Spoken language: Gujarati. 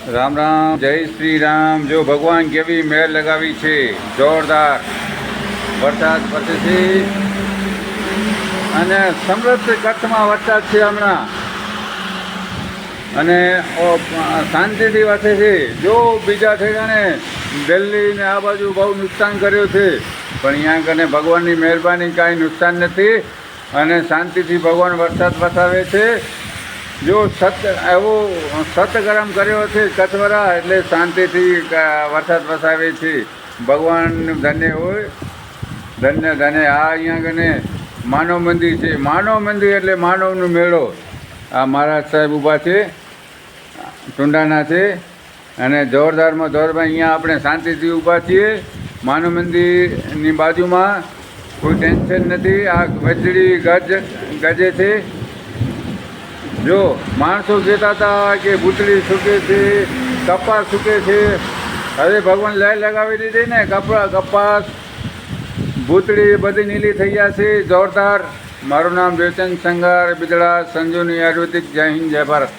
રામ રામ, જય શ્રી રામ। જો ભગવાન કેવી મેળ લગાવી છે, જોરદાર વરસાદ પડે છે અને સમૃદ્ધ કચ્છમાં વરસાદ છે હમણાં, અને શાંતિથી વરસે છે। જો બીજા ઠેકાણે દિલ્હી ને આ બાજુ બહુ નુકસાન કર્યું છે, પણ અહીંયા કને ભગવાનની મહેરબાની કાંઈ નુકસાન નથી અને શાંતિથી ભગવાન વરસાદ વરસાવે છે। જો એવો સતગરમ કર્યો છે કચ્છવાળા, એટલે શાંતિથી વરસાદ વરસાવે છે। ભગવાન ધન્ય હોય, ધન્ય ધન્ય। આ અહીંયા કને માનવ મંદિર છે, માનવ મંદિર એટલે માનવનો મેળો। આ મહારાજ સાહેબ ઊભા છે, ટુંડાના છે, અને જોરદારમાં જોરદાર અહીંયા આપણે શાંતિથી ઊભા છીએ માનવ મંદિરની બાજુમાં। કોઈ ટેન્શન નથી। આ વીજળી ગજે છે। જો માણસો કહેતા હતા કે ભૂતળી સૂકે છે, કપાસ સૂકે છે, હવે ભગવાન લાઈ લગાવી દીધી ને, કપાસ ભૂતળી બધી નીલી થઈ ગયા છે, જોરદાર। મારું નામ દેવચંદ સંગાર, બિદડા, સંજુની આયુર્વેદિક। જય હિન્દ, જય ભારત।